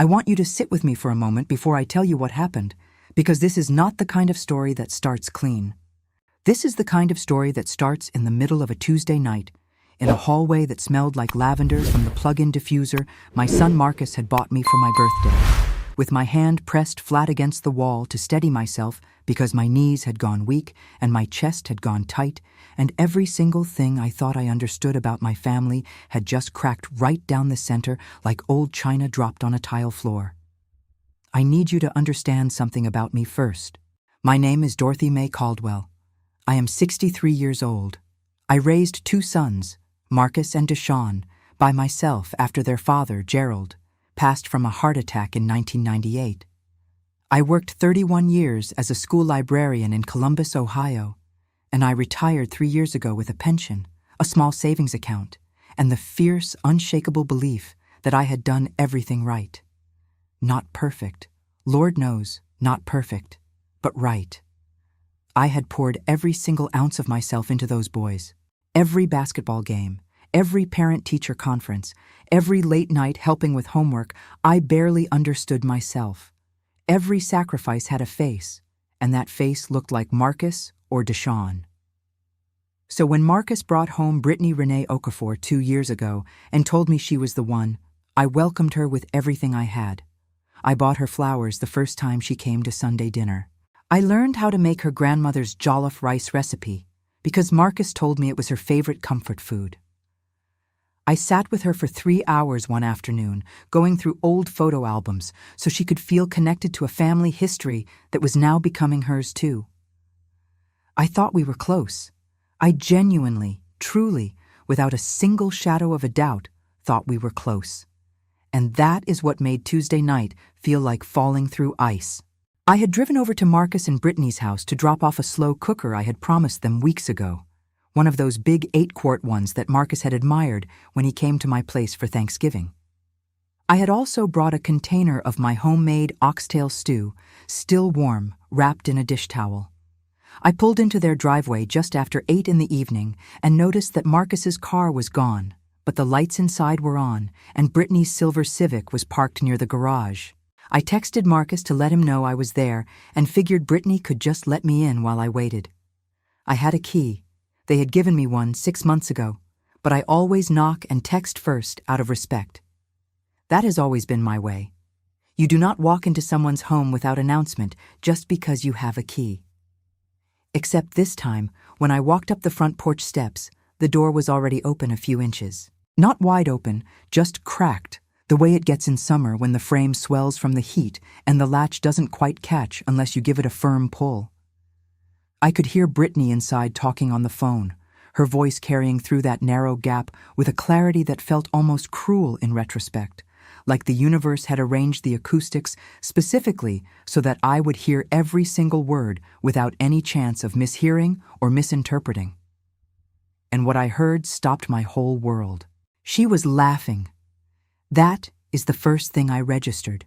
I want you to sit with me for a moment before I tell you what happened, because this is not the kind of story that starts clean. This is the kind of story that starts in the middle of a Tuesday night, in a hallway that smelled like lavender from the plug-in diffuser my son Marcus had bought me for my birthday, with my hand pressed flat against the wall to steady myself because my knees had gone weak and my chest had gone tight, and every single thing I thought I understood about my family had just cracked right down the center like old china dropped on a tile floor. I need you to understand something about me first. My name is Dorothy Mae Caldwell. I am 63 years old. I raised 2 sons, Marcus and Deshawn, by myself after their father, Gerald, passed from a heart attack in 1998. I worked 31 years as a school librarian in Columbus, Ohio, and I retired 3 years ago with a pension, a small savings account, and the fierce, unshakable belief that I had done everything right. Not perfect, Lord knows, not perfect, but right. I had poured every single ounce of myself into those boys. Every basketball game, every parent-teacher conference, every late night helping with homework, I barely understood myself. Every sacrifice had a face, and that face looked like Marcus or Deshawn. So when Marcus brought home Brittany Renee Okafor 2 years ago and told me she was the one, I welcomed her with everything I had. I bought her flowers the first time she came to Sunday dinner. I learned how to make her grandmother's jollof rice recipe because Marcus told me it was her favorite comfort food. I sat with her for 3 hours one afternoon, going through old photo albums so she could feel connected to a family history that was now becoming hers too. I thought we were close. I genuinely, truly, without a single shadow of a doubt, thought we were close. And that is what made Tuesday night feel like falling through ice. I had driven over to Marcus and Brittany's house to drop off a slow cooker I had promised them weeks ago. One of those big 8-quart ones that Marcus had admired when he came to my place for Thanksgiving. I had also brought a container of my homemade oxtail stew, still warm, wrapped in a dish towel. I pulled into their driveway just after 8 in the evening and noticed that Marcus's car was gone, but the lights inside were on, and Brittany's silver Civic was parked near the garage. I texted Marcus to let him know I was there and figured Brittany could just let me in while I waited. I had a key. They had given me one 6 months ago, but I always knock and text first out of respect. That has always been my way. You do not walk into someone's home without announcement just because you have a key. Except this time, when I walked up the front porch steps, the door was already open a few inches. Not wide open, just cracked, the way it gets in summer when the frame swells from the heat and the latch doesn't quite catch unless you give it a firm pull. I could hear Brittany inside talking on the phone, her voice carrying through that narrow gap with a clarity that felt almost cruel in retrospect, like the universe had arranged the acoustics specifically so that I would hear every single word without any chance of mishearing or misinterpreting. And what I heard stopped my whole world. She was laughing. That is the first thing I registered,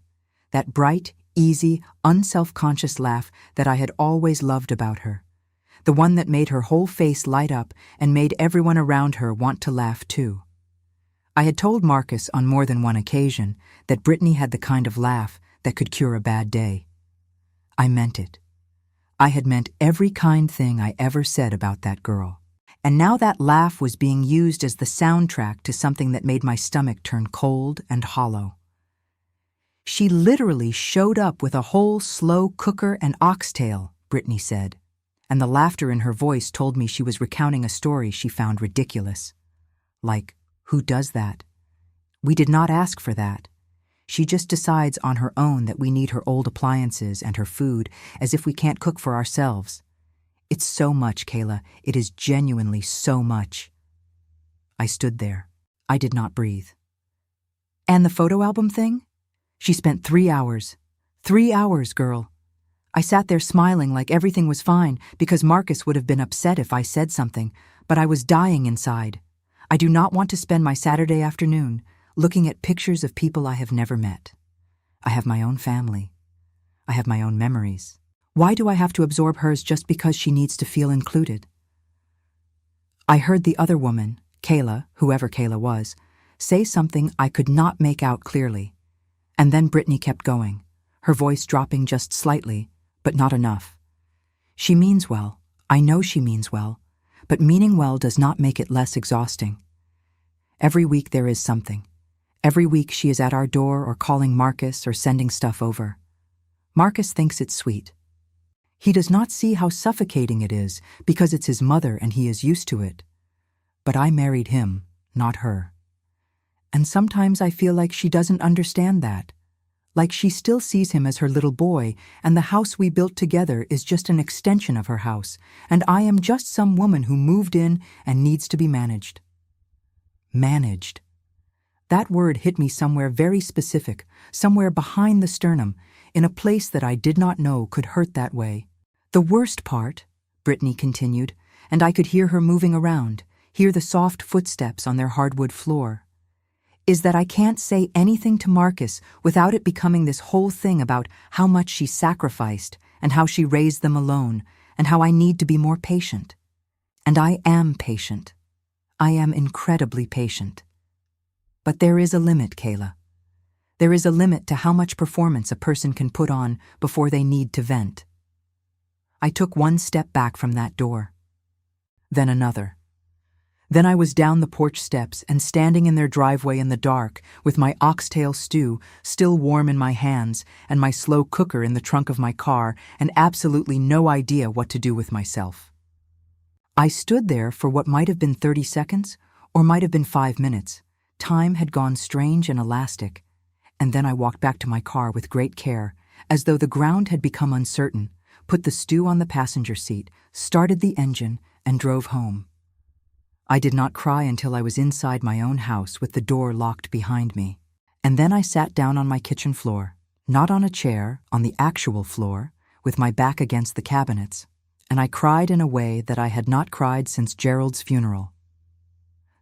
that bright, easy, unself-conscious laugh that I had always loved about her, the one that made her whole face light up and made everyone around her want to laugh too. I had told Marcus on more than one occasion that Brittany had the kind of laugh that could cure a bad day. I meant it. I had meant every kind thing I ever said about that girl. And now that laugh was being used as the soundtrack to something that made my stomach turn cold and hollow. She literally showed up with a whole slow cooker and oxtail, Brittany said, and the laughter in her voice told me she was recounting a story she found ridiculous. Like, who does that? We did not ask for that. She just decides on her own that we need her old appliances and her food as if we can't cook for ourselves. It's so much, Kayla. It is genuinely so much. I stood there. I did not breathe. And the photo album thing? She spent 3 hours. 3 hours, girl. I sat there smiling like everything was fine because Marcus would have been upset if I said something, but I was dying inside. I do not want to spend my Saturday afternoon looking at pictures of people I have never met. I have my own family. I have my own memories. Why do I have to absorb hers just because she needs to feel included? I heard the other woman, Kayla, whoever Kayla was, say something I could not make out clearly. And then Brittany kept going, her voice dropping just slightly, but not enough. She means well. I know she means well, but meaning well does not make it less exhausting. Every week there is something. Every week she is at our door or calling Marcus or sending stuff over. Marcus thinks it's sweet. He does not see how suffocating it is because it's his mother and he is used to it. But I married him, not her. And sometimes I feel like she doesn't understand that. Like she still sees him as her little boy, and the house we built together is just an extension of her house, and I am just some woman who moved in and needs to be managed. Managed. That word hit me somewhere very specific, somewhere behind the sternum, in a place that I did not know could hurt that way. The worst part, Brittany continued, and I could hear her moving around, hear the soft footsteps on their hardwood floor, is that I can't say anything to Marcus without it becoming this whole thing about how much she sacrificed and how she raised them alone and how I need to be more patient. And I am patient. I am incredibly patient. But there is a limit, Kayla. There is a limit to how much performance a person can put on before they need to vent. I took one step back from that door. Then another. Then I was down the porch steps and standing in their driveway in the dark with my oxtail stew still warm in my hands and my slow cooker in the trunk of my car and absolutely no idea what to do with myself. I stood there for what might have been 30 seconds or might have been 5 minutes. Time had gone strange and elastic, and then I walked back to my car with great care, as though the ground had become uncertain, put the stew on the passenger seat, started the engine, and drove home. I did not cry until I was inside my own house with the door locked behind me. And then I sat down on my kitchen floor, not on a chair, on the actual floor, with my back against the cabinets, and I cried in a way that I had not cried since Gerald's funeral.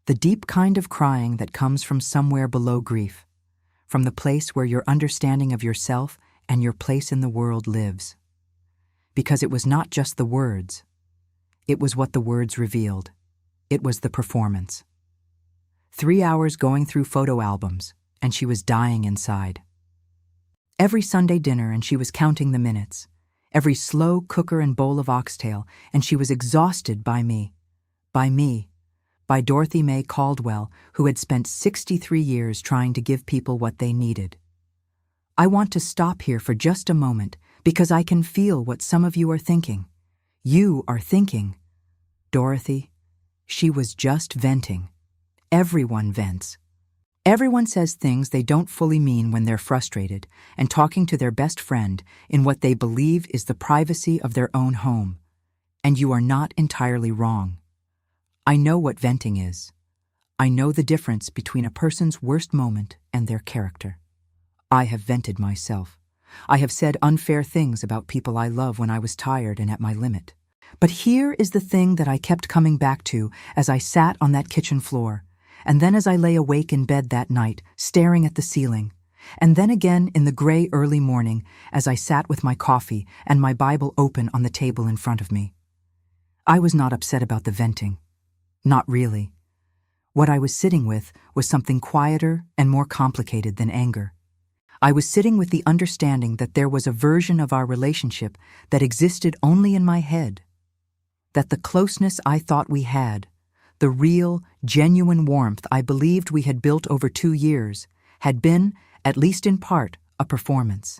The deep kind of crying that comes from somewhere below grief, from the place where your understanding of yourself and your place in the world lives. Because it was not just the words. It was what the words revealed. It was the performance. 3 hours going through photo albums, and she was dying inside. Every Sunday dinner, and she was counting the minutes. Every slow cooker and bowl of oxtail, and she was exhausted by me. By Dorothy May Caldwell, who had spent 63 years trying to give people what they needed. I want to stop here for just a moment because I can feel what some of you are thinking. You are thinking, Dorothy, she was just venting. Everyone vents. Everyone says things they don't fully mean when they're frustrated and talking to their best friend in what they believe is the privacy of their own home. And you are not entirely wrong. I know what venting is. I know the difference between a person's worst moment and their character. I have vented myself. I have said unfair things about people I love when I was tired and at my limit. But here is the thing that I kept coming back to as I sat on that kitchen floor, and then as I lay awake in bed that night, staring at the ceiling, and then again in the gray early morning as I sat with my coffee and my Bible open on the table in front of me. I was not upset about the venting. Not really. What I was sitting with was something quieter and more complicated than anger. I was sitting with the understanding that there was a version of our relationship that existed only in my head. That the closeness I thought we had, the real, genuine warmth I believed we had built over 2 years, had been, at least in part, a performance.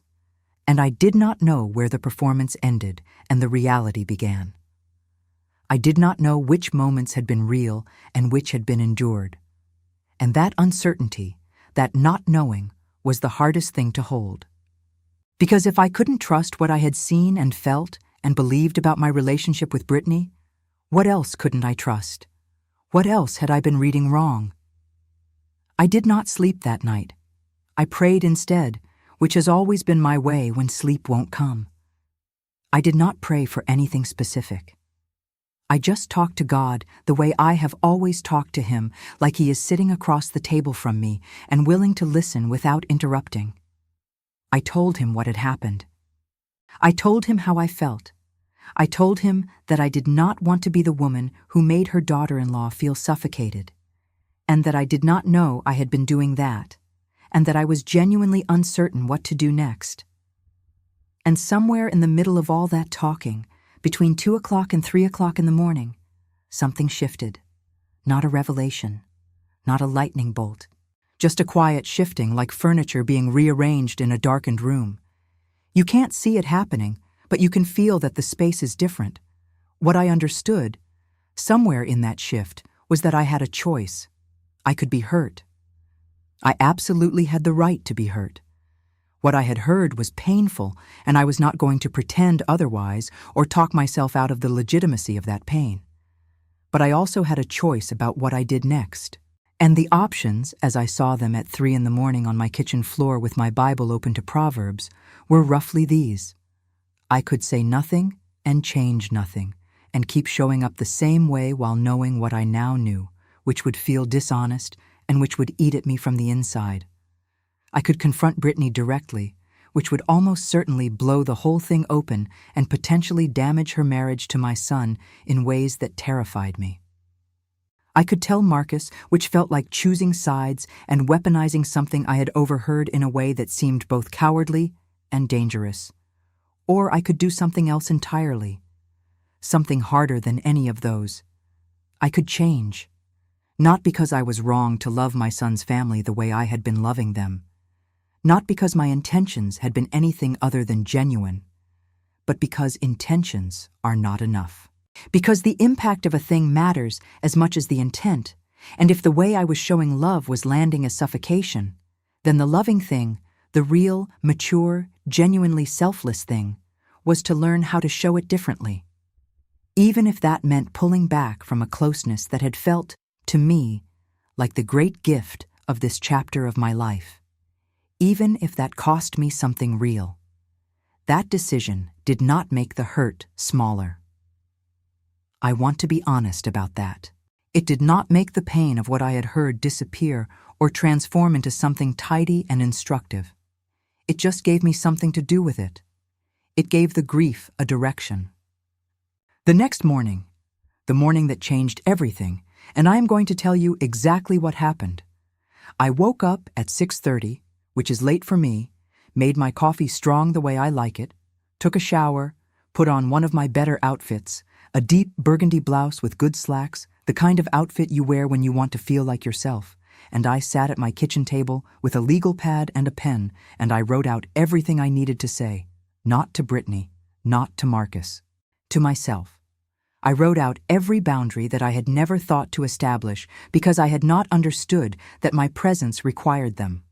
And I did not know where the performance ended and the reality began. I did not know which moments had been real and which had been endured. And that uncertainty, that not knowing, was the hardest thing to hold. Because if I couldn't trust what I had seen and felt and believed about my relationship with Brittany, what else couldn't I trust? What else had I been reading wrong? I did not sleep that night. I prayed instead, which has always been my way when sleep won't come. I did not pray for anything specific. I just talked to God the way I have always talked to Him, like He is sitting across the table from me and willing to listen without interrupting. I told Him what had happened. I told Him how I felt. I told Him that I did not want to be the woman who made her daughter-in-law feel suffocated, and that I did not know I had been doing that, and that I was genuinely uncertain what to do next. And somewhere in the middle of all that talking, between 2 o'clock and 3 o'clock in the morning, something shifted. Not a revelation, not a lightning bolt, just a quiet shifting like furniture being rearranged in a darkened room. You can't see it happening, but you can feel that the space is different. What I understood, somewhere in that shift, was that I had a choice. I could be hurt. I absolutely had the right to be hurt. What I had heard was painful, and I was not going to pretend otherwise or talk myself out of the legitimacy of that pain. But I also had a choice about what I did next. And the options, as I saw them at 3 in the morning on my kitchen floor with my Bible open to Proverbs, were roughly these. I could say nothing and change nothing, and keep showing up the same way while knowing what I now knew, which would feel dishonest and which would eat at me from the inside. I could confront Brittany directly, which would almost certainly blow the whole thing open and potentially damage her marriage to my son in ways that terrified me. I could tell Marcus, which felt like choosing sides and weaponizing something I had overheard in a way that seemed both cowardly and dangerous. Or I could do something else entirely, something harder than any of those. I could change, not because I was wrong to love my son's family the way I had been loving them, not because my intentions had been anything other than genuine, but because intentions are not enough. Because the impact of a thing matters as much as the intent, and if the way I was showing love was landing as suffocation, then the loving thing, the real, mature, genuinely selfless thing, was to learn how to show it differently. Even if that meant pulling back from a closeness that had felt, to me, like the great gift of this chapter of my life. Even if that cost me something real. That decision did not make the hurt smaller. I want to be honest about that. It did not make the pain of what I had heard disappear or transform into something tidy and instructive. It just gave me something to do with it. It gave the grief a direction. The next morning, the morning that changed everything, and I am going to tell you exactly what happened. I woke up at 6:30, which is late for me, made my coffee strong the way I like it, took a shower, put on one of my better outfits, a deep burgundy blouse with good slacks, the kind of outfit you wear when you want to feel like yourself, and I sat at my kitchen table with a legal pad and a pen, and I wrote out everything I needed to say, not to Brittany, not to Marcus, to myself. I wrote out every boundary that I had never thought to establish because I had not understood that my presence required them.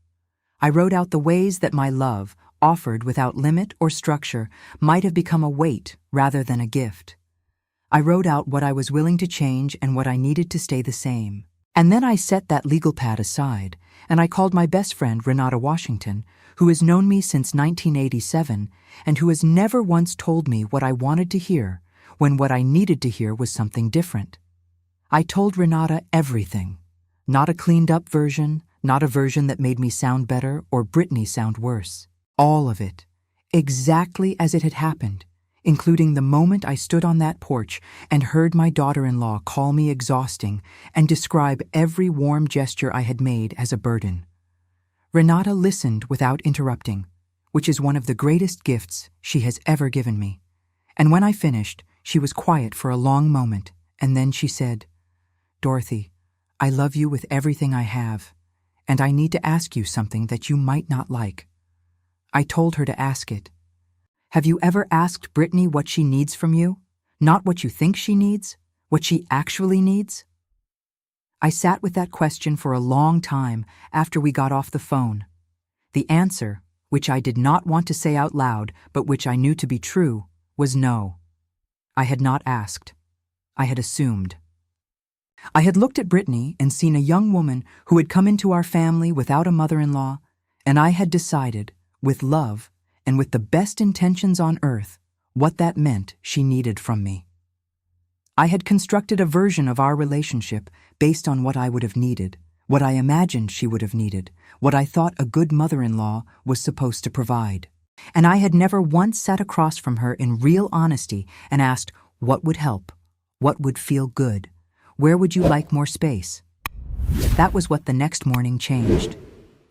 I wrote out the ways that my love, offered without limit or structure, might have become a weight rather than a gift. I wrote out what I was willing to change and what I needed to stay the same. And then I set that legal pad aside, and I called my best friend Renata Washington, who has known me since 1987 and who has never once told me what I wanted to hear when what I needed to hear was something different. I told Renata everything, not a cleaned-up version, not a version that made me sound better or Brittany sound worse. All of it, exactly as it had happened, including the moment I stood on that porch and heard my daughter-in-law call me exhausting and describe every warm gesture I had made as a burden. Renata listened without interrupting, which is one of the greatest gifts she has ever given me. And when I finished, she was quiet for a long moment, and then she said, "Dorothy, I love you with everything I have, and I need to ask you something that you might not like." I told her to ask it. Have you ever asked Brittany what she needs from you? Not what you think she needs, what she actually needs? I sat with that question for a long time after we got off the phone. The answer, which I did not want to say out loud, but which I knew to be true, was no. I had not asked. I had assumed. I had looked at Brittany and seen a young woman who had come into our family without a mother-in-law, and I had decided, with love and with the best intentions on earth, what that meant she needed from me. I had constructed a version of our relationship based on what I would have needed, what I imagined she would have needed, what I thought a good mother-in-law was supposed to provide. And I had never once sat across from her in real honesty and asked, what would help? What would feel good? Where would you like more space? That was what the next morning changed.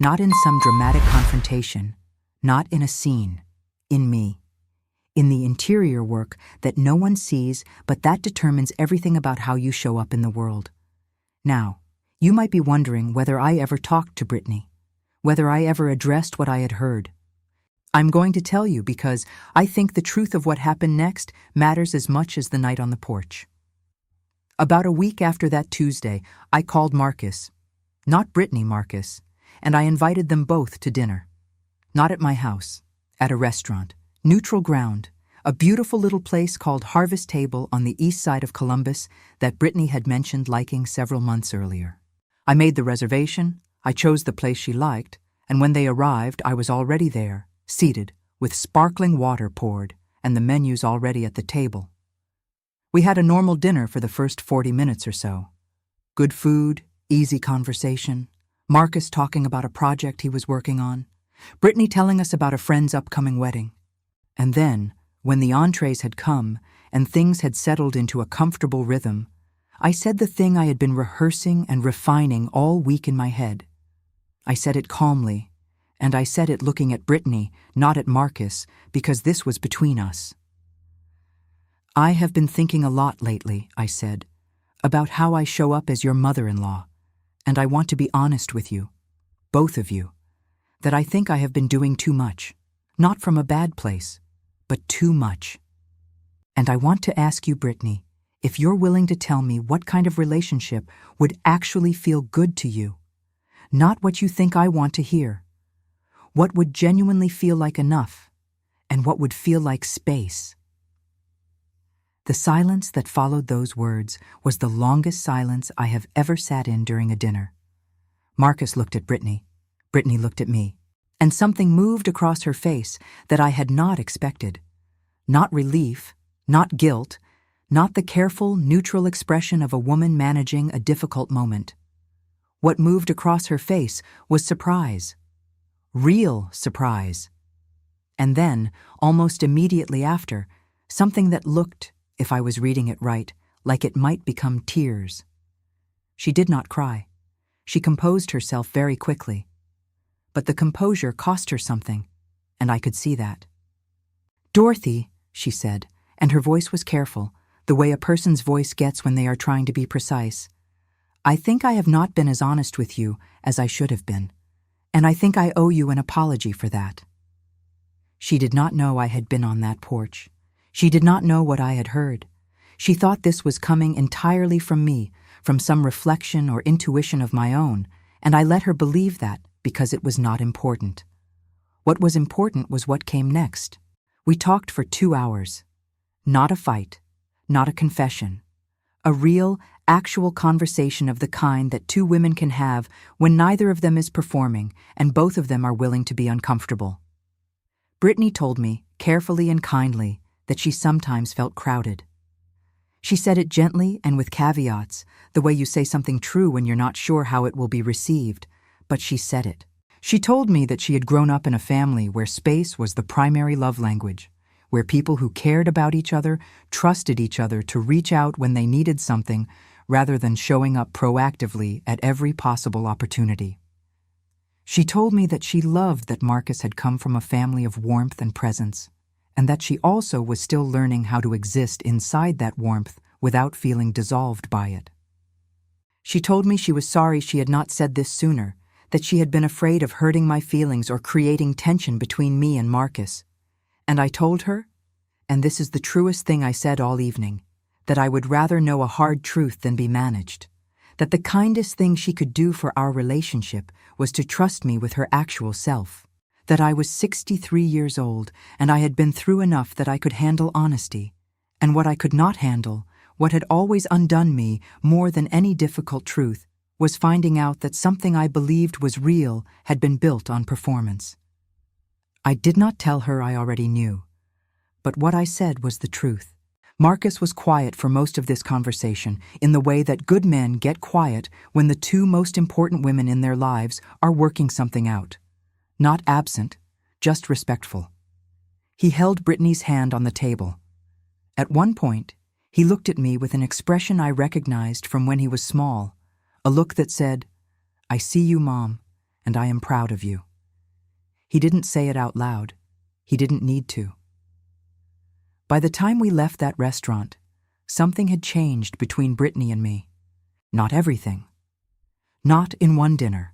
Not in some dramatic confrontation, not in a scene, in me. In the interior work that no one sees, but that determines everything about how you show up in the world. Now, you might be wondering whether I ever talked to Brittany, whether I ever addressed what I had heard. I'm going to tell you because I think the truth of what happened next matters as much as the night on the porch. About a week after that Tuesday, I called Marcus, not Brittany Marcus, and I invited them both to dinner. Not at my house, at a restaurant, neutral ground, a beautiful little place called Harvest Table on the east side of Columbus that Brittany had mentioned liking several months earlier. I made the reservation, I chose the place she liked, and when they arrived, I was already there, seated, with sparkling water poured, and the menus already at the table. We had a normal dinner for the first 40 minutes or so. Good food, easy conversation, Marcus talking about a project he was working on, Brittany telling us about a friend's upcoming wedding. And then, when the entrees had come and things had settled into a comfortable rhythm, I said the thing I had been rehearsing and refining all week in my head. I said it calmly, and I said it looking at Brittany, not at Marcus, because this was between us. I have been thinking a lot lately, I said, about how I show up as your mother-in-law, and I want to be honest with you, both of you, that I think I have been doing too much, not from a bad place, but too much. And I want to ask you, Brittany, if you're willing to tell me what kind of relationship would actually feel good to you, not what you think I want to hear. What would genuinely feel like enough, and what would feel like space. The silence that followed those words was the longest silence I have ever sat in during a dinner. Marcus looked at Brittany. Brittany looked at me. And something moved across her face that I had not expected. Not relief, not guilt, not the careful, neutral expression of a woman managing a difficult moment. What moved across her face was surprise. Real surprise. And then, almost immediately after, something that looked, if I was reading it right, like it might become tears. She did not cry. She composed herself very quickly. But the composure cost her something, and I could see that. "Dorothy," she said, and her voice was careful, the way a person's voice gets when they are trying to be precise. "I think I have not been as honest with you as I should have been, and I think I owe you an apology for that." She did not know I had been on that porch. She did not know what I had heard. She thought this was coming entirely from me, from some reflection or intuition of my own, and I let her believe that because it was not important. What was important was what came next. We talked for 2 hours. Not a fight, not a confession. A real, actual conversation of the kind that two women can have when neither of them is performing and both of them are willing to be uncomfortable. Brittany told me, carefully and kindly, that she sometimes felt crowded. She said it gently and with caveats, the way you say something true when you're not sure how it will be received, but she said it. She told me that she had grown up in a family where space was the primary love language, where people who cared about each other trusted each other to reach out when they needed something rather than showing up proactively at every possible opportunity. She told me that she loved that Marcus had come from a family of warmth and presence, and that she also was still learning how to exist inside that warmth without feeling dissolved by it. She told me she was sorry she had not said this sooner, that she had been afraid of hurting my feelings or creating tension between me and Marcus. And I told her, and this is the truest thing I said all evening, that I would rather know a hard truth than be managed, that the kindest thing she could do for our relationship was to trust me with her actual self, that I was 63 years old and I had been through enough that I could handle honesty, and what I could not handle, what had always undone me more than any difficult truth, was finding out that something I believed was real had been built on performance. I did not tell her I already knew, but what I said was the truth. Marcus was quiet for most of this conversation in the way that good men get quiet when the two most important women in their lives are working something out. Not absent, just respectful. He held Brittany's hand on the table. At one point, he looked at me with an expression I recognized from when he was small, a look that said, "I see you, Mom, and I am proud of you." He didn't say it out loud. He didn't need to. By the time we left that restaurant, something had changed between Brittany and me. Not everything. Not in one dinner.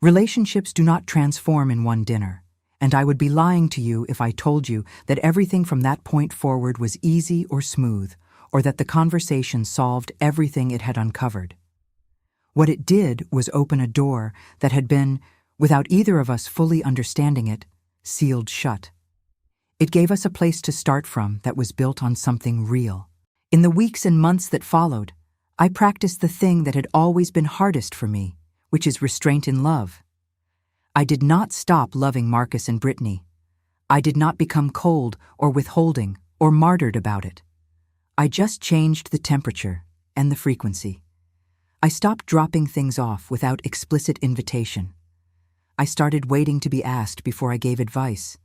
Relationships do not transform in one dinner, and I would be lying to you if I told you that everything from that point forward was easy or smooth, or that the conversation solved everything it had uncovered. What it did was open a door that had been, without either of us fully understanding it, sealed shut. It gave us a place to start from that was built on something real. In the weeks and months that followed, I practiced the thing that had always been hardest for me, which is restraint in love. I did not stop loving Marcus and Brittany. I did not become cold or withholding or martyred about it. I just changed the temperature and the frequency. I stopped dropping things off without explicit invitation. I started waiting to be asked before I gave advice.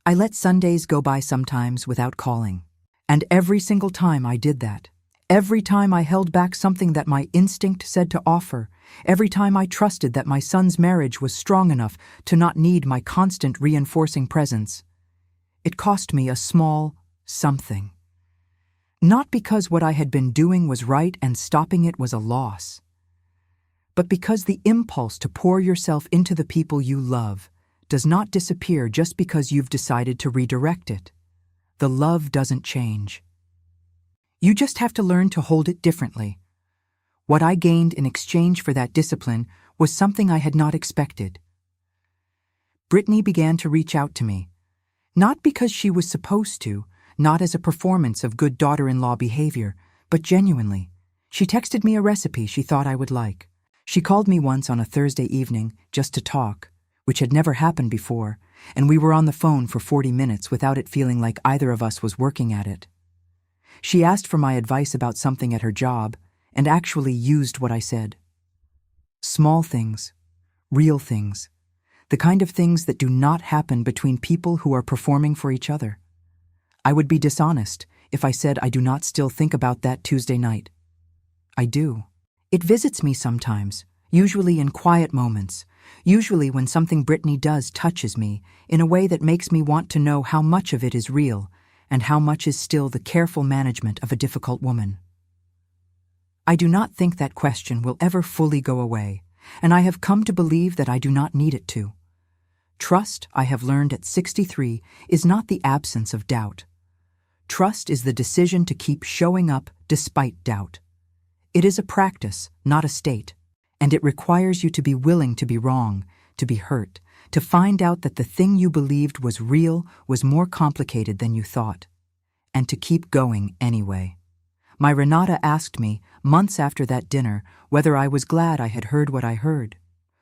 I let Sundays go by sometimes without calling. And every single time I did that, every time I held back something that my instinct said to offer, every time I trusted that my son's marriage was strong enough to not need my constant reinforcing presence, it cost me a small something. Not because what I had been doing was right and stopping it was a loss, but because the impulse to pour yourself into the people you love does not disappear just because you've decided to redirect it. The love doesn't change. You just have to learn to hold it differently. What I gained in exchange for that discipline was something I had not expected. Brittany began to reach out to me, not because she was supposed to, not as a performance of good daughter-in-law behavior, but genuinely. She texted me a recipe she thought I would like. She called me once on a Thursday evening just to talk, which had never happened before, and we were on the phone for 40 minutes without it feeling like either of us was working at it. She asked for my advice about something at her job, and actually used what I said. Small things, real things, the kind of things that do not happen between people who are performing for each other. I would be dishonest if I said I do not still think about that Tuesday night. I do. It visits me sometimes, usually in quiet moments, usually when something Brittany does touches me in a way that makes me want to know how much of it is real and how much is still the careful management of a difficult woman. I do not think that question will ever fully go away, and I have come to believe that I do not need it to. Trust, I have learned at 63, is not the absence of doubt. Trust is the decision to keep showing up despite doubt. It is a practice, not a state, and it requires you to be willing to be wrong, to be hurt, to find out that the thing you believed was real was more complicated than you thought, and to keep going anyway. My Renata asked me, months after that dinner, whether I was glad I had heard what I heard,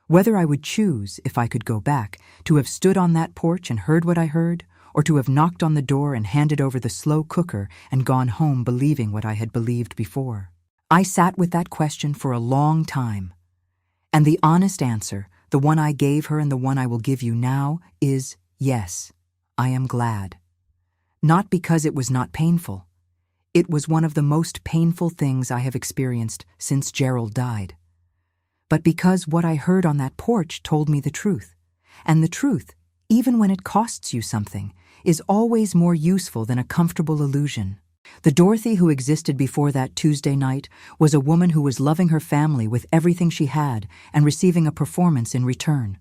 whether I would choose, if I could go back, to have stood on that porch and heard what I heard, or to have knocked on the door and handed over the slow cooker and gone home believing what I had believed before. I sat with that question for a long time, and the honest answer, the one I gave her and the one I will give you now, is yes, I am glad. Not because it was not painful. It was one of the most painful things I have experienced since Gerald died. But because what I heard on that porch told me the truth, and the truth, even when it costs you something, is always more useful than a comfortable illusion. The Dorothy who existed before that Tuesday night was a woman who was loving her family with everything she had and receiving a performance in return.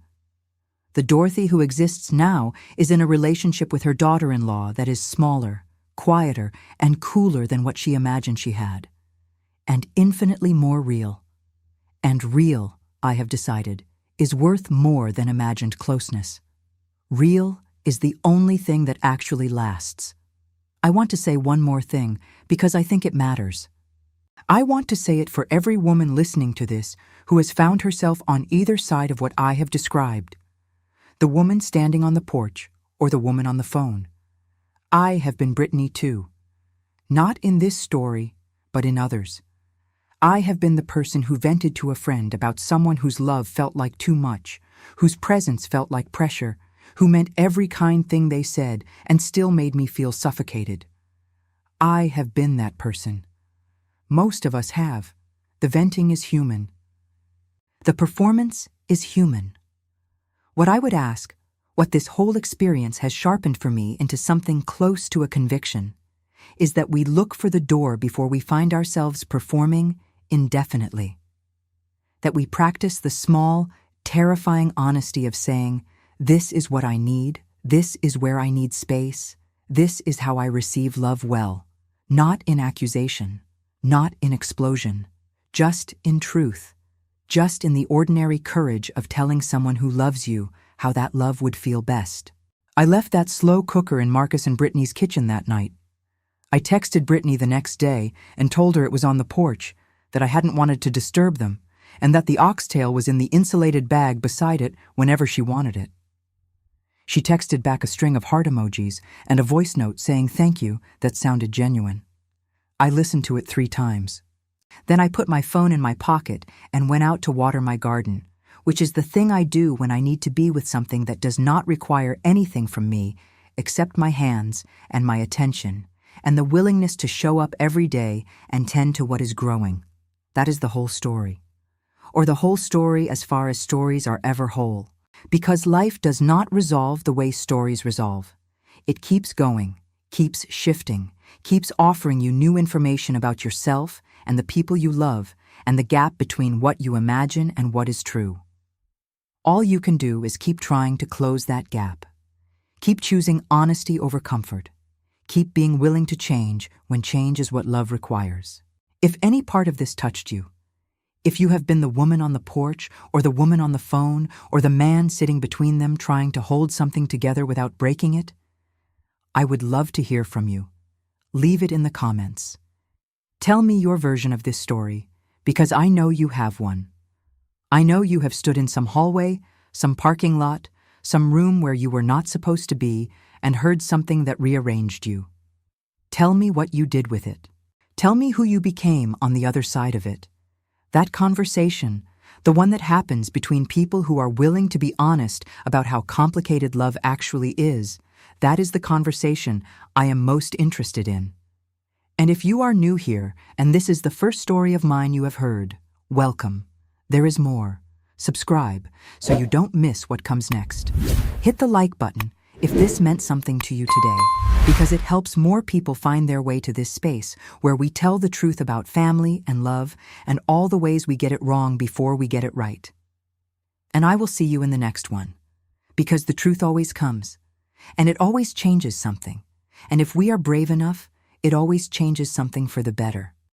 The Dorothy who exists now is in a relationship with her daughter-in-law that is smaller, quieter, and cooler than what she imagined she had, and infinitely more real. And real, I have decided, is worth more than imagined closeness. Real is the only thing that actually lasts. I want to say one more thing because I think it matters. I want to say it for every woman listening to this who has found herself on either side of what I have described. The woman standing on the porch or the woman on the phone. I have been Brittany too. Not in this story, but in others. I have been the person who vented to a friend about someone whose love felt like too much, whose presence felt like pressure, who meant every kind thing they said and still made me feel suffocated. I have been that person. Most of us have. The venting is human. The performance is human. What I would ask, what this whole experience has sharpened for me into something close to a conviction, is that we look for the door before we find ourselves performing indefinitely. That we practice the small, terrifying honesty of saying, this is what I need, this is where I need space, this is how I receive love well, not in accusation, not in explosion, just in truth, just in the ordinary courage of telling someone who loves you how that love would feel best. I left that slow cooker in Marcus and Brittany's kitchen that night. I texted Brittany the next day and told her it was on the porch, that I hadn't wanted to disturb them, and that the oxtail was in the insulated bag beside it whenever she wanted it. She texted back a string of heart emojis and a voice note saying thank you that sounded genuine. I listened to it 3 times. Then I put my phone in my pocket and went out to water my garden, which is the thing I do when I need to be with something that does not require anything from me except my hands and my attention, and the willingness to show up every day and tend to what is growing. That is the whole story. Or the whole story as far as stories are ever whole. Because life does not resolve the way stories resolve. It keeps going, keeps shifting, keeps offering you new information about yourself and the people you love and the gap between what you imagine and what is true. All you can do is keep trying to close that gap. Keep choosing honesty over comfort. Keep being willing to change when change is what love requires. If any part of this touched you, if you have been the woman on the porch, or the woman on the phone, or the man sitting between them trying to hold something together without breaking it, I would love to hear from you. Leave it in the comments. Tell me your version of this story, because I know you have one. I know you have stood in some hallway, some parking lot, some room where you were not supposed to be, and heard something that rearranged you. Tell me what you did with it. Tell me who you became on the other side of it. That conversation, the one that happens between people who are willing to be honest about how complicated love actually is, that is the conversation I am most interested in. And if you are new here and this is the first story of mine you have heard, welcome. There is more. Subscribe so you don't miss what comes next. Hit the like button if this meant something to you today, because it helps more people find their way to this space where we tell the truth about family and love and all the ways we get it wrong before we get it right. And I will see you in the next one, because the truth always comes, and it always changes something, and if we are brave enough, it always changes something for the better.